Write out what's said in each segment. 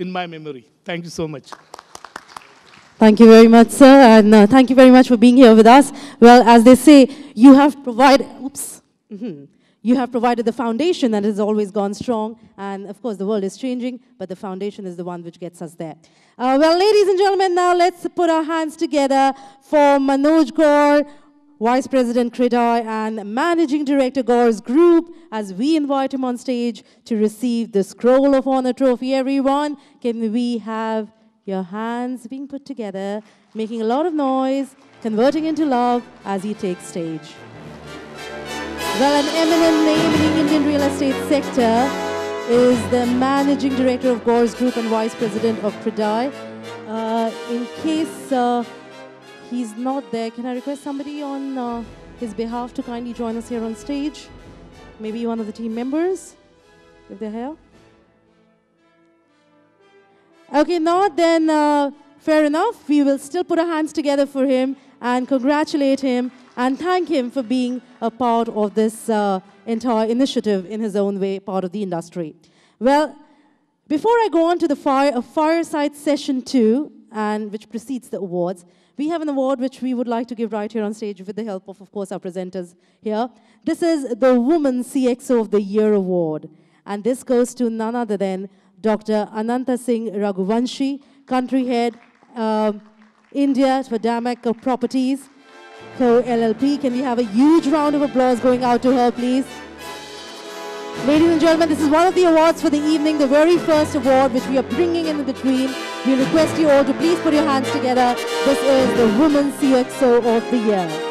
in my memory. Thank you so much. Thank you very much, sir, and thank you very much for being here with us. Well, as they say, you have provided, you have provided the foundation that has always gone strong, and of course the world is changing, but the foundation is the one which gets us there. Well, ladies and gentlemen, now let's put our hands together for Manoj Gaur, Vice President Credai and Managing Director Gaur's Group, as we invite him on stage to receive the Scroll of Honor trophy. Everyone, can we have your hands being put together, making a lot of noise, converting into love as he takes stage. Well, an eminent name in the Indian real estate sector is the Managing Director of Gaur's Group and Vice President of Credai. In case he's not there, can I request somebody on his behalf to kindly join us here on stage? Maybe one of the team members, if they're here. Okay, not then, fair enough. We will still put our hands together for him and congratulate him and thank him for being a part of this entire initiative in his own way, part of the industry. Well, before I go on to the fireside session 2, and which precedes the awards, we have an award which we would like to give right here on stage with the help of course, our presenters here. This is the Woman CXO of the Year Award. And this goes to none other than Dr. Ananta Singh Raghuvanshi, Country Head, India for Damac Properties, Co. LLP. Can we have a huge round of applause going out to her, please? Ladies and gentlemen, this is one of the awards for the evening, the very first award which we are bringing in between. We request you all to please put your hands together. This is the Woman CXO of the Year.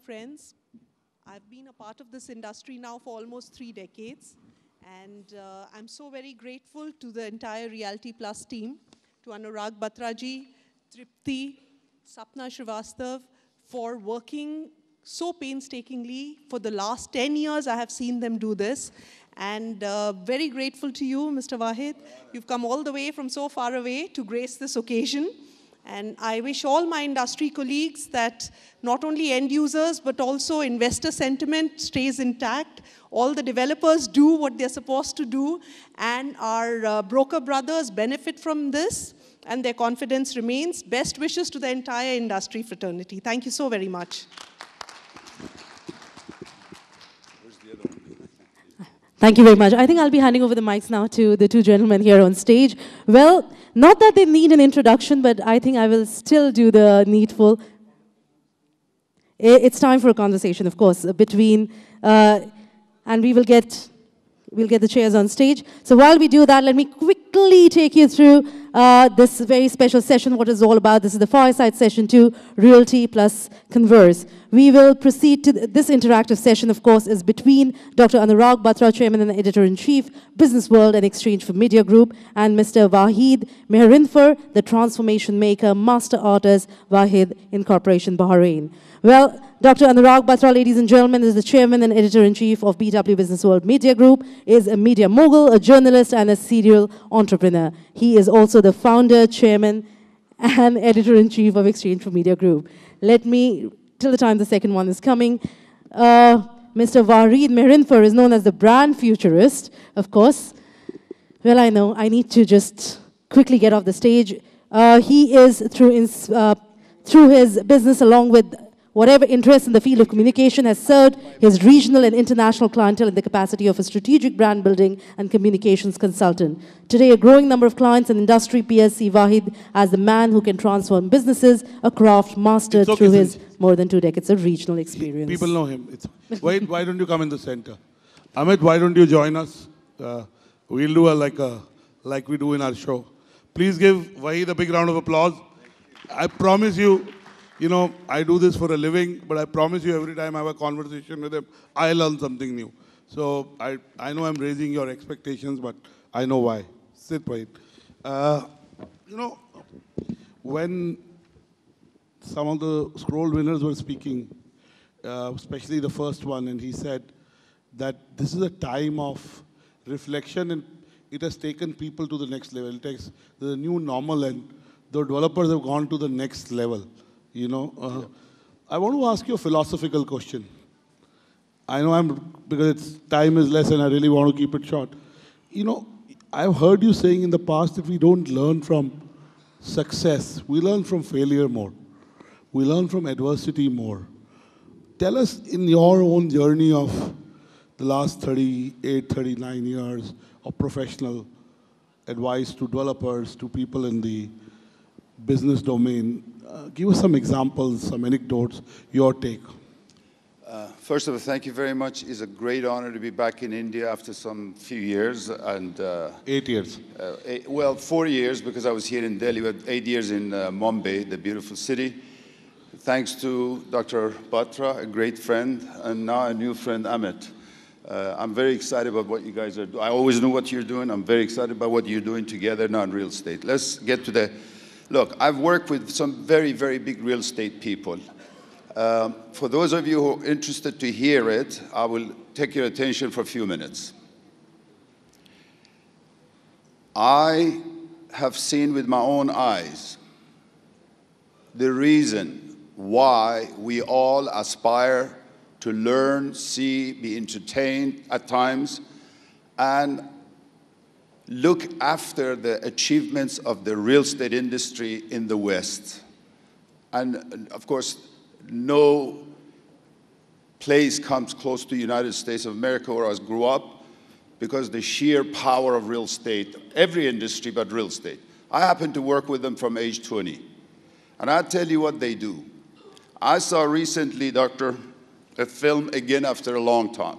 Friends, I've been a part of this industry now for almost 3 decades, and I'm so very grateful to the entire Realty Plus team, to Anurag Batraji, Tripti, Sapna Srivastav, for working so painstakingly. For the last 10 years, I have seen them do this, and very grateful to you, Mr. Wahid. You've come all the way from so far away to grace this occasion. And I wish all my industry colleagues that not only end users, but also investor sentiment stays intact. All the developers do what they're supposed to do, and our broker brothers benefit from this, and their confidence remains. Best wishes to the entire industry fraternity. Thank you so very much. Thank you very much. I think I'll be handing over the mics now to the 2 gentlemen here on stage. Well, not that they need an introduction, but I think I will still do the needful. It's time for a conversation, of course, between, and we'll get the chairs on stage. So while we do that, let me quickly take you through this very special session, what it's all about. This is the Fireside Session 2, Realty plus Converse. We will proceed to this interactive session, of course, is between Dr. Anurag Batra, Chairman and Editor-in-Chief, Business World and Exchange for Media Group, and Mr. Wahid Mehrinfar, the transformation maker, master artist, Wahid Incorporation, Bahrain. Well, Dr. Anurag Batra, ladies and gentlemen, is the Chairman and Editor-in-Chief of BW Business World Media Group, is a media mogul, a journalist, and a serial entrepreneur. He is also the founder, Chairman, and Editor-in-Chief of Exchange for Media Group. Let me, till the time the second one is coming, Mr. Wahid Mehrinfar is known as the brand futurist, of course. Well, I know, I need to just quickly get off the stage. He is, through his business, along with whatever interest in the field of communication, has served his regional and international clientele in the capacity of a strategic brand building and communications consultant. Today, a growing number of clients and industry peers see Wahid as the man who can transform businesses, a craft mastered through his more than 2 decades of regional experience. People know him. Why don't you come in the center? Amit, why don't you join us? We'll do like we do in our show. Please give Wahid a big round of applause. I promise you, you know, I do this for a living, but I promise you every time I have a conversation with him, I learn something new. So I know I'm raising your expectations, but I know why. Sit, Wahid. You know, when some of the scroll winners were speaking, especially the first one, and he said that this is a time of reflection, and it has taken people to the next level. It takes the new normal, and the developers have gone to the next level. You know, I want to ask you a philosophical question. I know because time is less, and I really want to keep it short. You know, I've heard you saying in the past that we don't learn from success, we learn from failure more. We learn from adversity more. Tell us, in your own journey of the last 38, 39 years of professional advice to developers, to people in the business domain, give us some examples, some anecdotes, your take. First of all, thank you very much. It's a great honor to be back in India after some few years. And 8 years. Well, 4 years, because I was here in Delhi, but 8 years in Mumbai, the beautiful city. Thanks to Dr. Batra, a great friend, and now a new friend, Amit. I'm very excited about what you guys are doing. I always knew what you're doing. I'm very excited about what you're doing together now in real estate. Let's get to the... Look, I've worked with some very, very big real estate people. For those of you who are interested to hear it, I will take your attention for a few minutes. I have seen with my own eyes the reason why we all aspire to learn, see, be entertained at times, and look after the achievements of the real estate industry in the West. And of course, no place comes close to the United States of America where I grew up, because the sheer power of real estate, every industry but real estate. I happen to work with them from age 20. And I'll tell you what they do. I saw recently, Doctor, a film again after a long time,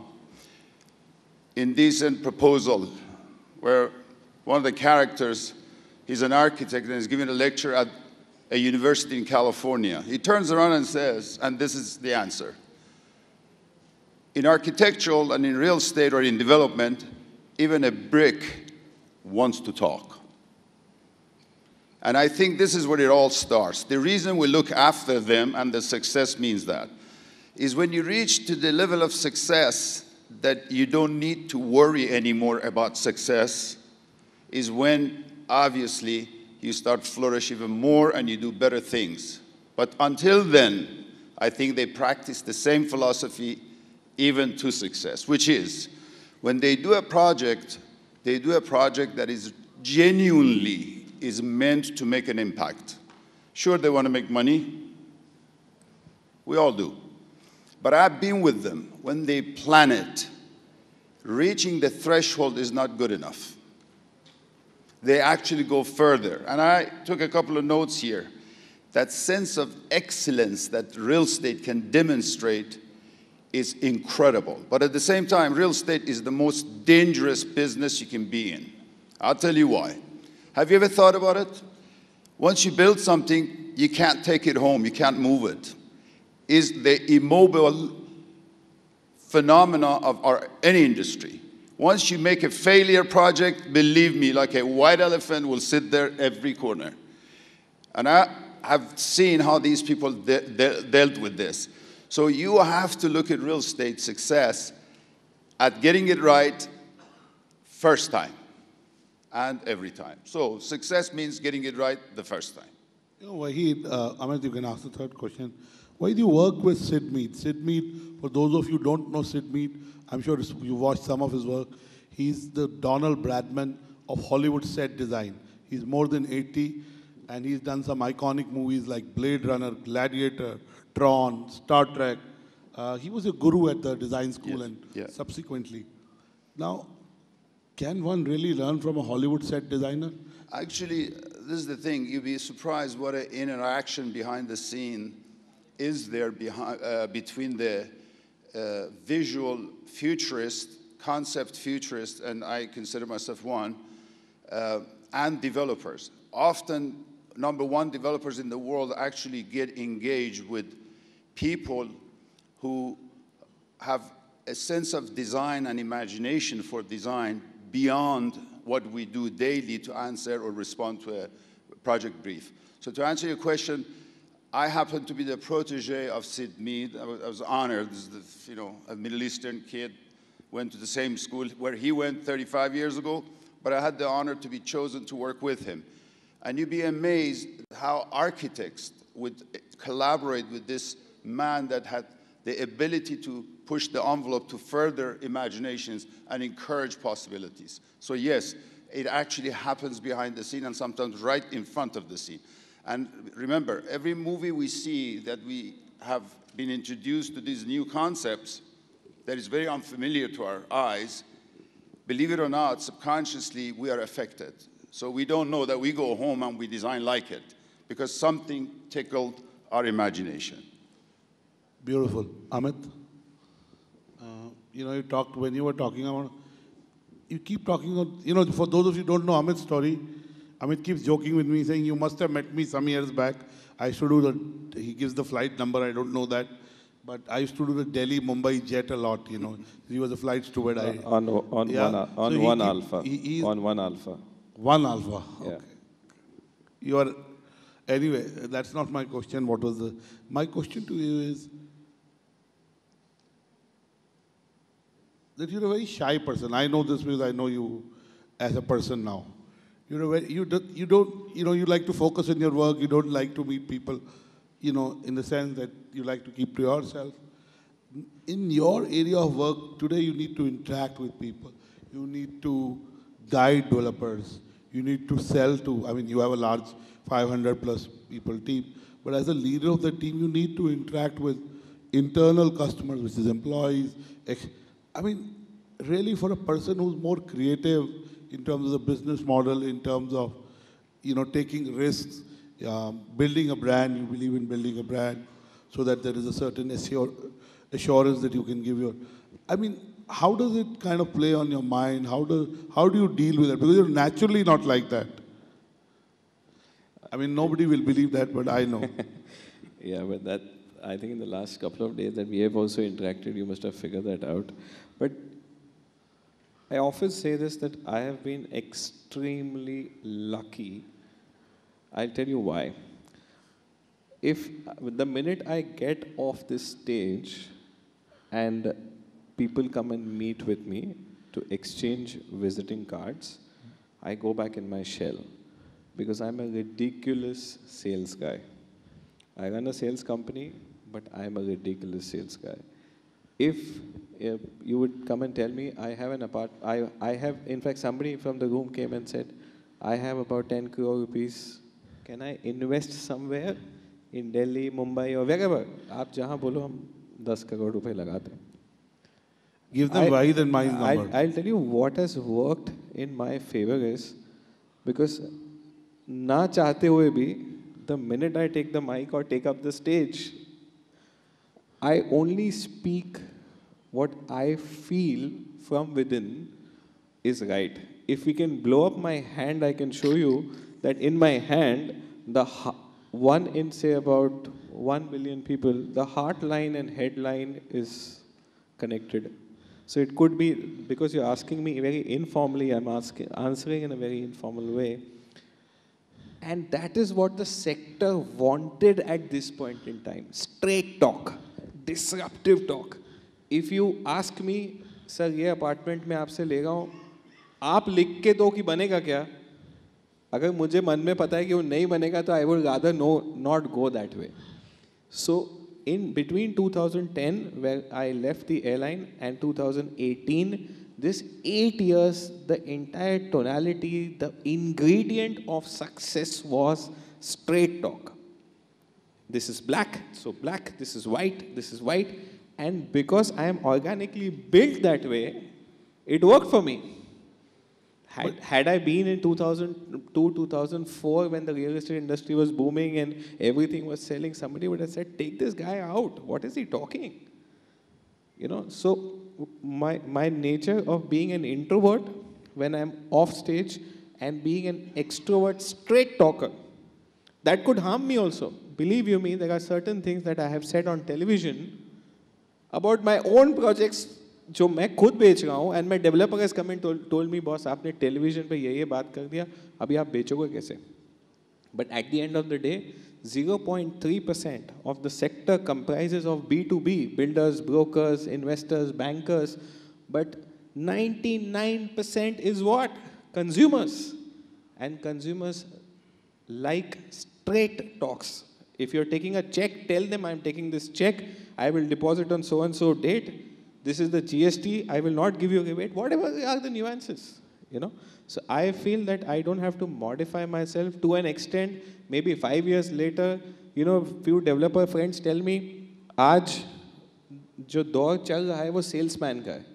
Indecent Proposal, where one of the characters, he's an architect and is giving a lecture at a university in California. He turns around and says, and this is the answer: in architectural and in real estate or in development, even a brick wants to talk. And I think this is where it all starts. The reason we look after them, and the success means that, is when you reach to the level of success that you don't need to worry anymore about success, is when, obviously, you start flourish even more and you do better things. But until then, I think they practice the same philosophy even to success, which is, when they do a project that is genuinely is meant to make an impact. Sure, they want to make money. We all do. But I've been with them. When they plan it, reaching the threshold is not good enough. They actually go further. And I took a couple of notes here. That sense of excellence that real estate can demonstrate is incredible. But at the same time, real estate is the most dangerous business you can be in. I'll tell you why. Have you ever thought about it? Once you build something, you can't take it home, you can't move it. Is the immobile phenomena of any industry. Once you make a failure project, believe me, like a white elephant will sit there every corner. And I have seen how these people dealt with this. So you have to look at real estate success at getting it right first time and every time. So success means getting it right the first time. You know, Wahid, Amit, you can ask the third question. Why do you work with Sid Mead? Sid Mead, for those of you who don't know Sid Mead, I'm sure you watched some of his work. He's the Donald Bradman of Hollywood set design. He's more than 80, and he's done some iconic movies like Blade Runner, Gladiator, Tron, Star Trek. He was a guru at the design school and subsequently. Now, can one really learn from a Hollywood set designer? Actually, this is the thing. You'd be surprised what an interaction behind the scene is there between the visual futurist, concept futurist, and I consider myself one, and developers. Often, number one, developers in the world actually get engaged with people who have a sense of design and imagination for design beyond what we do daily to answer or respond to a project brief. So to answer your question, I happen to be the protege of Sid Mead. I was honored. This is a Middle Eastern kid, went to the same school where he went 35 years ago, but I had the honor to be chosen to work with him. And you'd be amazed how architects would collaborate with this man that had the ability to push the envelope to further imaginations and encourage possibilities. So yes, it actually happens behind the scene and sometimes right in front of the scene. And remember, every movie we see that we have been introduced to these new concepts that is very unfamiliar to our eyes, believe it or not, subconsciously we are affected. So we don't know that we go home and we design like it because something tickled our imagination. Beautiful. Amit? When you were talking about, you keep talking about, for those of you who don't know Amit's story, Amit keeps joking with me saying, you must have met me some years back. I used to do he gives the flight number, I don't know that. But I used to do the Delhi-Mumbai jet a lot, He was a flight steward. On one alpha. One alpha, yeah. Okay. Anyway, that's not my question. My question to you is, that you're a very shy person. I know this because I know you as a person now. You like to focus on your work. You don't like to meet people, in the sense that you like to keep to yourself. In your area of work today, you need to interact with people. You need to guide developers. You need to sell to. You have a large 500 plus people team, but as a leader of the team, you need to interact with internal customers, which is employees. Really for a person who's more creative in terms of the business model, in terms of, taking risks, building a brand, you believe in building a brand so that there is a certain assurance that you can give how does it kind of play on your mind? How do you deal with it? Because you're naturally not like that. Nobody will believe that, but I know. Yeah, but that, I think in the last couple of days that we have also interacted, you must have figured that out. But I often say this, that I have been extremely lucky. I'll tell you why. If the minute I get off this stage and people come and meet with me to exchange visiting cards, I go back in my shell because I'm a ridiculous sales guy. I run a sales company, but I'm a ridiculous sales guy. If you would come and tell me, I have, in fact, somebody from the room came and said, I have about 10 crore rupees. Can I invest somewhere in Delhi, Mumbai, or wherever? आप जहाँ बोलो हम 10 crore रुपए लगाते हैं. Give them Wahid and my number. I'll tell you what has worked in my favor is, because ना चाहते हुए भी, the minute I take the mic or take up the stage, I only speak what I feel from within is right. If we can blow up my hand, I can show you that in my hand, the one in say about 1 billion people, the heart line and head line is connected. So it could be, because you're asking me very informally, I'm answering in a very informal way. And that is what the sector wanted at this point in time. Straight talk, disruptive talk. If you ask me, sir, ये apartment में आपसे ले रहा हूँ, आप लिख के दो कि बनेगा क्या? अगर मुझे मन में पता है कि वो नहीं बनेगा, तो I would rather not go that way. So in between 2010, where I left the airline, and 2018, this 8 years, the entire tonality, the ingredient of success was straight talk. This is black, so black. This is white, this is white. And because I am organically built that way, it worked for me. Had I been in 2002, 2004, when the real estate industry was booming and everything was selling, somebody would have said, take this guy out. What is he talking? So my nature of being an introvert when I'm off stage and being an extrovert straight talker, that could harm me also. Believe you me, there are certain things that I have said on television about my own projects जो मैं खुद बेच रहा हूँ, and my developer has come and told me, boss, आपने television पे ये बात कर दिया, अभी आप बेचोगे कैसे? But at the end of the day, 0.3% of the sector comprises of B2B, builders, brokers, investors, bankers, but 99% is what? Consumers. And consumers like straight talks. If you're taking a check, tell them I'm taking this check, I will deposit on so-and-so date, this is the GST, I will not give you a rebate, whatever are the nuances, you know. So I feel that I don't have to modify myself to an extent. Maybe 5 years later, you know, few developer friends tell me, आज जो दौर चल रहा है वो salesman का है.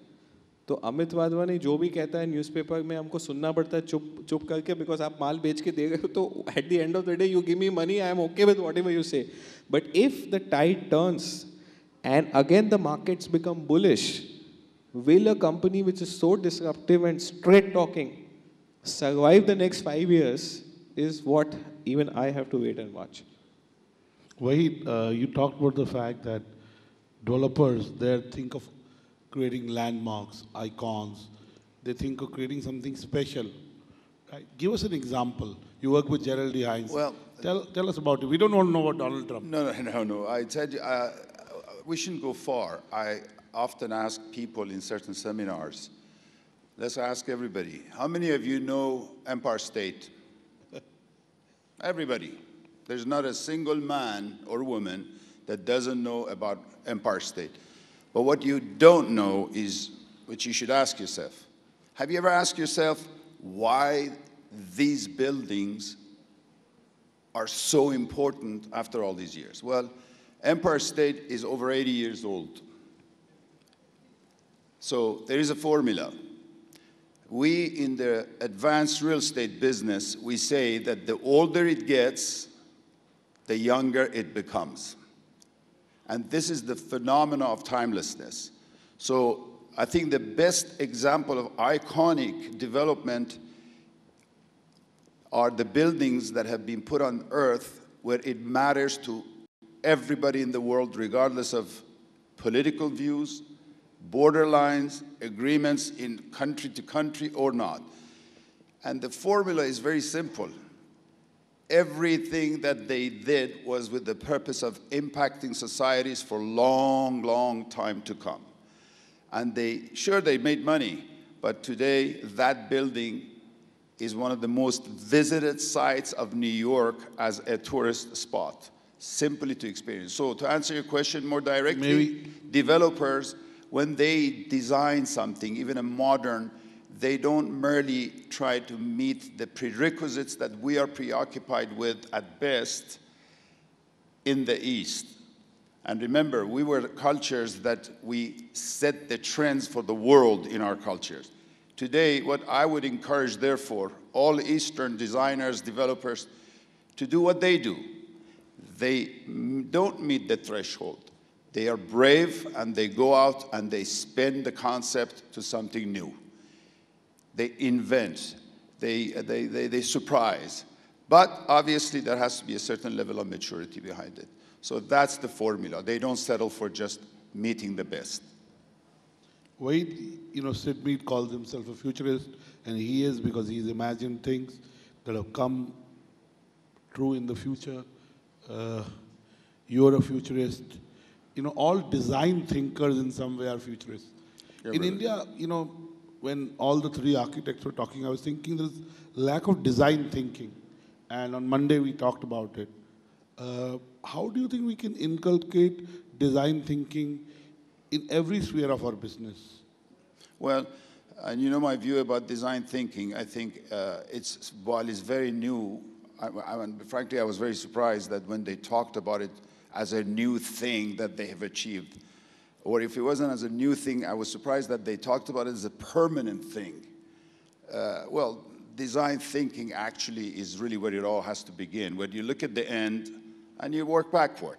तो अमित वाधवानी जो भी कहता है न्यूज़पेपर में हमको सुनना पड़ता है चुप चुप करके, बिकॉज आप माल बेच के दे रहे हो. तो at the end of the day you give me money, I am okay with whatever you say. But if the tide turns and again the markets become bullish, will a company which is so disruptive and straight talking survive the next 5 years is what even I have to wait and watch. Wahid, you talked about the fact that developers, they think of creating landmarks, icons. They think of creating something special. Right? Give us an example. You work with Gerald D. Hines. Well, tell us about it. We don't want to know about Donald Trump. No. I tell you, we shouldn't go far. I often ask people in certain seminars, let's ask everybody, how many of you know Empire State? Everybody. There's not a single man or woman that doesn't know about Empire State. But what you don't know is, which you should ask yourself, have you ever asked yourself why these buildings are so important after all these years? Well, Empire State is over 80 years old. So there is a formula. We, in the advanced real estate business, we say that the older it gets, the younger it becomes. And this is the phenomena of timelessness. So I think the best example of iconic development are the buildings that have been put on earth where it matters to everybody in the world, regardless of political views, borderlines, agreements in country to country or not. And the formula is very simple. Everything that they did was with the purpose of impacting societies for long, long time to come. And they made money, but today that building is one of the most visited sites of New York as a tourist spot, simply to experience. So to answer your question more directly, developers, when they design something, even a modern, they don't merely try to meet the prerequisites that we are preoccupied with at best in the East. And remember, we were cultures that we set the trends for the world in our cultures. Today, what I would encourage, therefore, all Eastern designers, developers, to do what they do. They don't meet the threshold. They are brave, and they go out and they spin the concept to something new. They invent, they surprise. But obviously, there has to be a certain level of maturity behind it. So that's the formula. They don't settle for just meeting the best. Wade, Sid Mead calls himself a futurist, and he is, because he's imagined things that have come true in the future. You're a futurist. All design thinkers in some way are futurists. In India, when all the three architects were talking, I was thinking there's lack of design thinking. And on Monday, we talked about it. How do you think we can inculcate design thinking in every sphere of our business? Well, and you know my view about design thinking. I think while it's very new, frankly, I was very surprised that when they talked about it as a new thing that they have achieved, or if it wasn't as a new thing, I was surprised that they talked about it as a permanent thing. Well, design thinking actually is really where it all has to begin, where you look at the end and you work backward.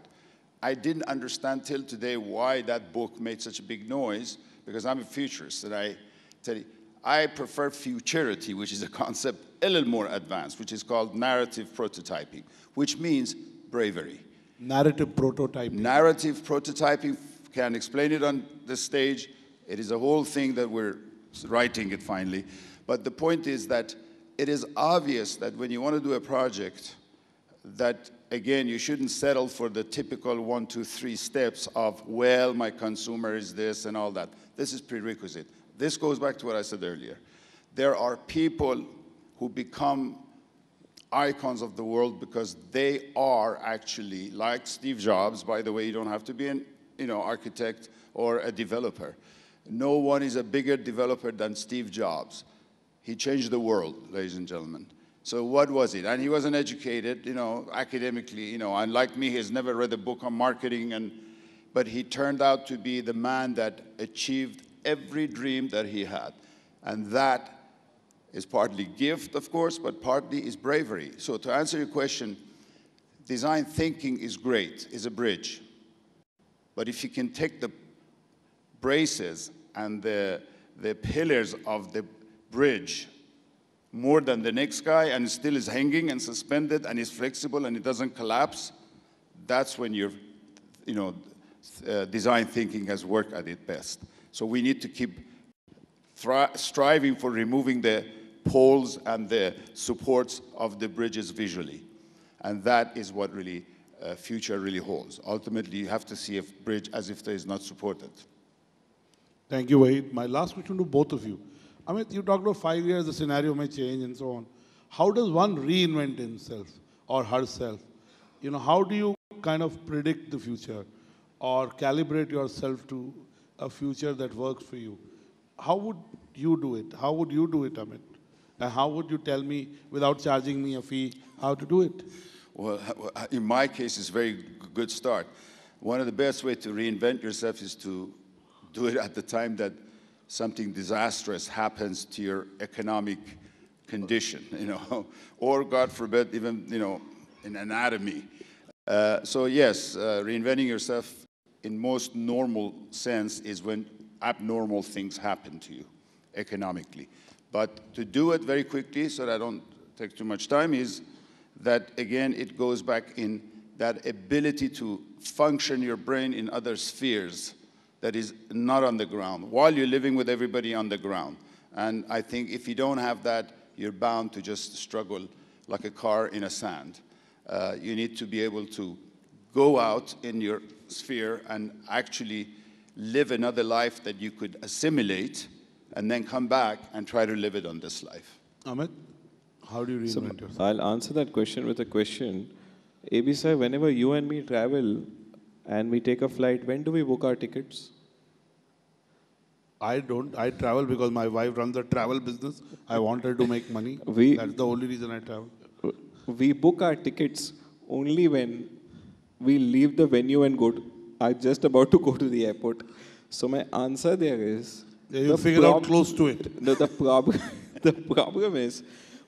I didn't understand till today why that book made such a big noise, because I'm a futurist, and I tell you, I prefer futurity, which is a concept a little more advanced, which is called narrative prototyping, which means bravery. Narrative prototyping. Narrative prototyping, can explain it on the stage. It is a whole thing that we're writing it finally. But the point is that it is obvious that when you want to do a project, that again, you shouldn't settle for the typical 1, 2, 3 steps of, well, my consumer is this and all that. This is prerequisite. This goes back to what I said earlier. There are people who become icons of the world because they are actually, like Steve Jobs, by the way, you don't have to be an architect or a developer. No one is a bigger developer than Steve Jobs. He changed the world, ladies and gentlemen. So what was it? And he wasn't educated, academically, and like me, he has never read a book on marketing, but he turned out to be the man that achieved every dream that he had. And that is partly gift, of course, but partly is bravery. So to answer your question, design thinking is great, is a bridge. But if you can take the braces and the pillars of the bridge more than the next guy and still is hanging and suspended and is flexible and it doesn't collapse, that's when your design thinking has worked at its best. So we need to keep striving for removing the poles and the supports of the bridges visually. And that is what really future really holds. Ultimately, you have to see a bridge as if there is not supported. Thank you, Wahid. My last question to both of you. Amit, you talked about 5 years, the scenario may change and so on. How does one reinvent himself or herself? How do you kind of predict the future or calibrate yourself to a future that works for you? How would you do it? How would you do it, Amit? And how would you tell me, without charging me a fee, how to do it? Well, in my case, it's a very good start. One of the best ways to reinvent yourself is to do it at the time that something disastrous happens to your economic condition, or God forbid, even, in anatomy. So yes, reinventing yourself in most normal sense is when abnormal things happen to you economically. But to do it very quickly, so that I don't take too much time, is that, again, it goes back in that ability to function your brain in other spheres that is not on the ground, while you're living with everybody on the ground. And I think if you don't have that, you're bound to just struggle like a car in a sand. You need to be able to go out in your sphere and actually live another life that you could assimilate and then come back and try to live it on this life. Amit, how do you reinvent yourself? I'll answer that question with a question. AB sir, whenever you and me travel and we take a flight, when do we book our tickets? I don't. I travel because my wife runs a travel business. I want her to make money. That's the only reason I travel. We book our tickets only when we leave the venue and are just about to go to the airport. So my answer there is... You figure out close to it. The problem is,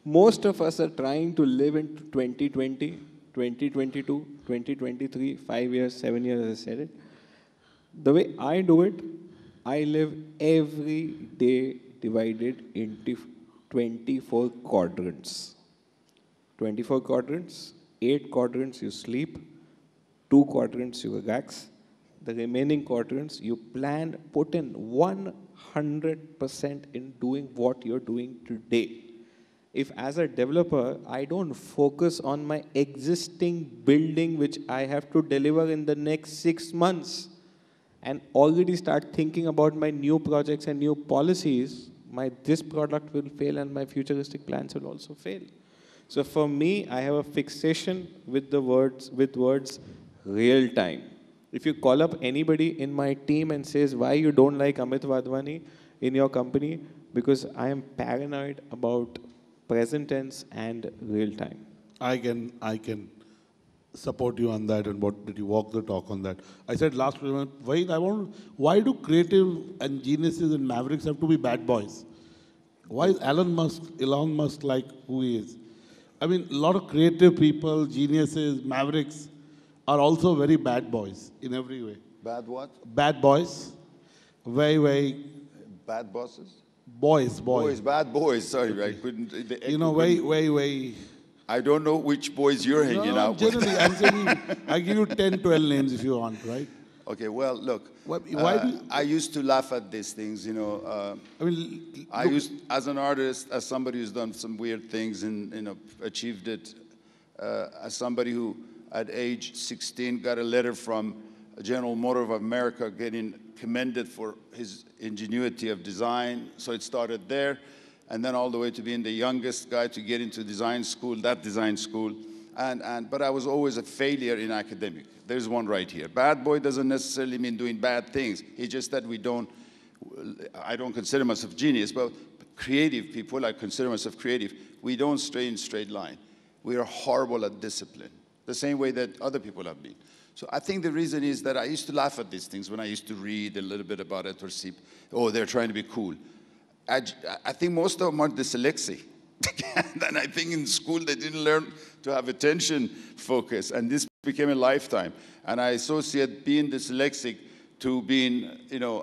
most of us are trying to live in 2020, 2022, 2023, 5 years, 7 years, as I said it. The way I do it, I live every day divided into 24 quadrants. 24 quadrants, 8 quadrants you sleep, 2 quadrants you relax, the remaining quadrants you plan, put in 100% in doing what you're doing today. If as a developer, I don't focus on my existing building which I have to deliver in the next 6 months and already start thinking about my new projects and new policies, this product will fail and my futuristic plans will also fail. So for me, I have a fixation with words real time. If you call up anybody in my team and says, why you don't like Amit Wadhwani in your company? Because I am paranoid about present tense and real time. I can support you on that, and what did you walk the talk on that? I said last week, why do creative and geniuses and mavericks have to be bad boys? Why is Elon Musk like who he is? I mean, a lot of creative people, geniuses, mavericks are also very bad boys in every way. Bad what? Bad boys. Very bad bosses? Boys. Bad boys. Sorry, I couldn't. Very. I don't know which boys you're hanging out with. Generally, I'm saying I give you 10, 12 names if you want, right? Okay, well, look. Why I used to laugh at these things, as an artist, as somebody who's done some weird things and achieved it, as somebody who at age 16, got a letter from General Motors of America getting commended for his ingenuity of design. So it started there, and then all the way to being the youngest guy to get into design school, that design school. But I was always a failure in academic. There's one right here. Bad boy doesn't necessarily mean doing bad things. It's just that I don't consider myself genius, but creative people, I consider myself creative, we don't stay in straight line. We are horrible at discipline, the same way that other people have been. So I think the reason is that I used to laugh at these things when I used to read a little bit about it or see, oh, they're trying to be cool. I think most of them are dyslexic. And I think in school they didn't learn to have attention focus, and this became a lifetime. And I associate being dyslexic to being,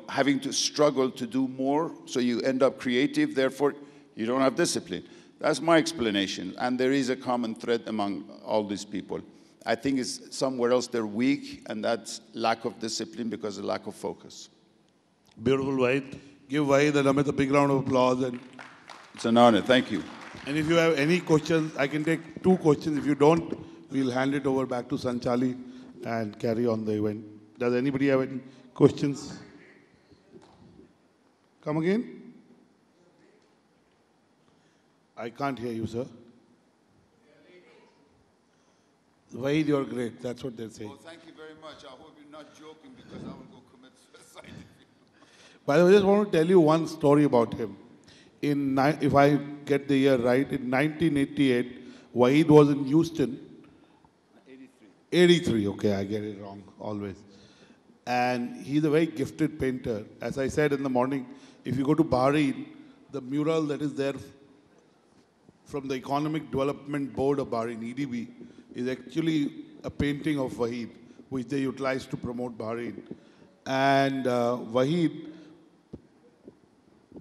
having to struggle to do more, so you end up creative, therefore you don't have discipline. That's my explanation, and there is a common thread among all these people. I think it's somewhere else they're weak, and that's lack of discipline because of lack of focus. Beautiful, Wahid. Give Wahid and Amit a big round of applause. And it's an honor, thank you. And if you have any questions, I can take 2 questions. If you don't, we'll hand it over back to Sanchali and carry on the event. Does anybody have any questions? Come again? I can't hear you, sir. Wahid, you're great. That's what they're saying. Well, thank you very much. I hope you're not joking, because I will go commit suicide. By the way, I just want to tell you one story about him. If I get the year right, in 1988, Wahid was in Houston. 83, okay, I get it wrong, always. And he's a very gifted painter. As I said in the morning, if you go to Bahrain, the mural that is there from the Economic Development Board of Bahrain, EDB, is actually a painting of Wahid, which they utilized to promote Bahrain. And Wahid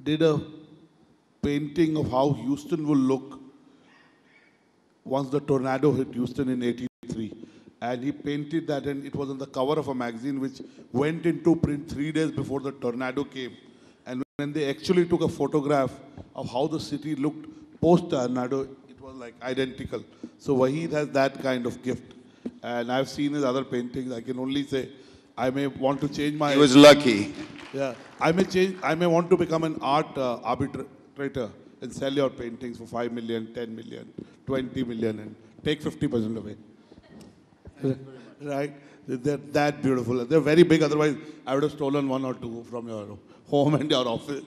did a painting of how Houston will look once the tornado hit Houston in 83. And he painted that, and it was on the cover of a magazine which went into print 3 days before the tornado came. And when they actually took a photograph of how the city looked post-tornado, it was like identical. So Wahid has that kind of gift. And I've seen his other paintings. I can only say I may want to change my... He was lucky. Yeah. I may want to become an art arbitrator and sell your paintings for 5 million, 10 million, 20 million, and take 50% away. Right? They're that beautiful. They're very big. Otherwise, I would have stolen 1 or 2 from your home and your office.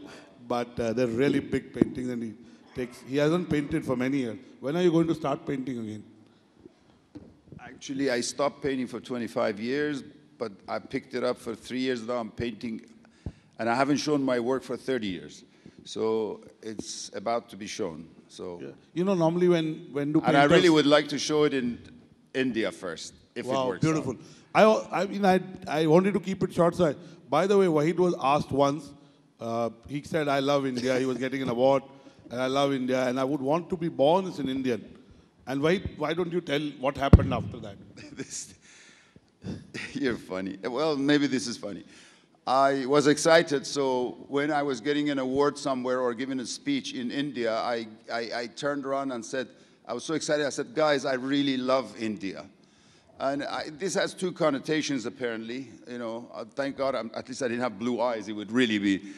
But they're really big paintings, and he hasn't painted for many years. When are you going to start painting again? Actually, I stopped painting for 25 years, but I picked it up for 3 years now. I'm painting, and I haven't shown my work for 30 years. So it's about to be shown. So yeah. Normally when do painters... And I really would like to show it in India first, if it works beautiful. out. I wanted to keep it short. So by the way, Wahid was asked once, he said, I love India. He was getting an award, and I love India, and I would want to be born as an Indian. And why don't you tell what happened after that? You're funny. Well, maybe this is funny. I was excited, so when I was getting an award somewhere or giving a speech in India, I turned around and said, I was so excited, I said, guys, I really love India. And this has 2 connotations, apparently. Thank God, at least I didn't have blue eyes. It would really be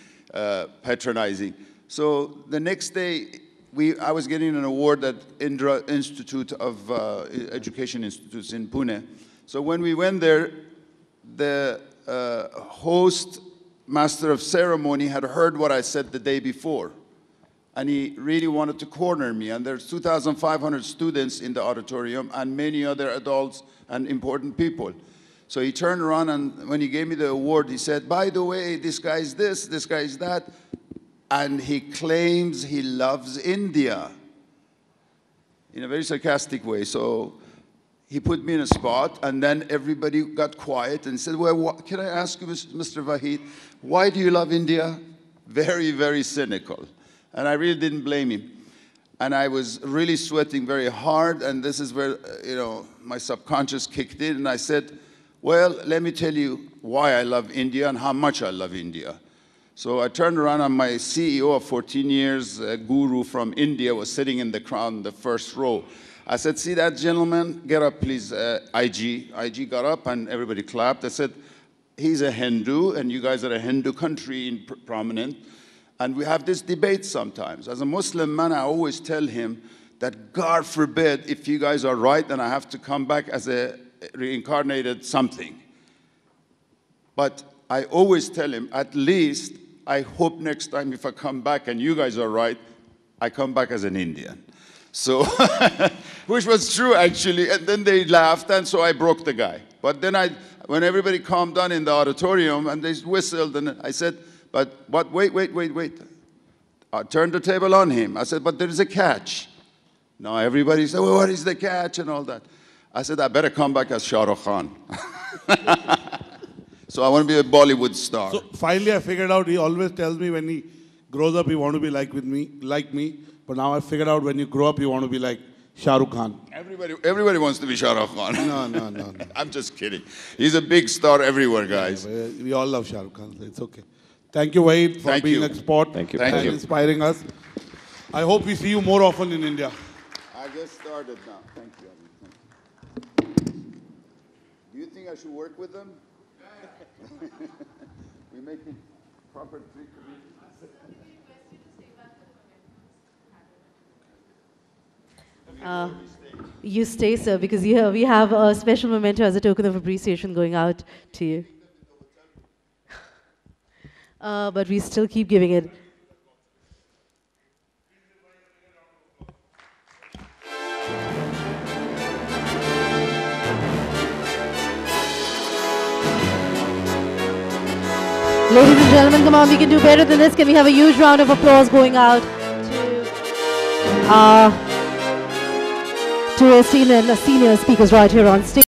patronizing. So the next day, I was getting an award at Indra Institute of Education Institutes in Pune. So when we went there, the host, master of ceremony, had heard what I said the day before. And he really wanted to corner me. And there's 2,500 students in the auditorium and many other adults and important people. So he turned around, and when he gave me the award, he said, by the way, this guy is this guy is that. And he claims he loves India in a very sarcastic way. So he put me in a spot, and then everybody got quiet and said, well, can I ask you, Mr. Wahid, why do you love India? Very, very cynical. And I really didn't blame him. And I was really sweating very hard, and this is where, my subconscious kicked in, and I said, well, let me tell you why I love India and how much I love India. So I turned around, and my CEO of 14 years, a guru from India, was sitting in the crowd in the first row. I said, see that gentleman? Get up, please, IG. IG got up and everybody clapped. I said, he's a Hindu and you guys are a Hindu country in prominent. And we have this debate sometimes. As a Muslim man, I always tell him that God forbid if you guys are right, then I have to come back as a reincarnated something. But I always tell him, at least I hope next time if I come back and you guys are right, I come back as an Indian. So, which was true actually. And then they laughed and so I broke the guy. But then when everybody calmed down in the auditorium and they whistled and I said, but wait. I turned the table on him. I said, but there is a catch. Now everybody said, well, what is the catch and all that? I said, I better come back as Shah Rukh Khan. So I want to be a Bollywood star. So finally I figured out, he always tells me when he grows up, he want to be like me. But now I figured out when you grow up, you want to be like Shah Rukh Khan. Everybody wants to be Shah Rukh Khan. No. I'm just kidding. He's a big star everywhere, guys. Yeah, we all love Shah Rukh Khan. So it's okay. Thank you, Wahid, for being a sport. Thank you. And inspiring us. I hope we see you more often in India. I just started now. Thank you. Do you think I should work with them? We make it proper treatment. You stay, sir, because we have a special memento as a token of appreciation going out to you. But we still keep giving it. Ladies and gentlemen, come on, we can do better than this. Can we have a huge round of applause going out to our senior speakers right here on stage?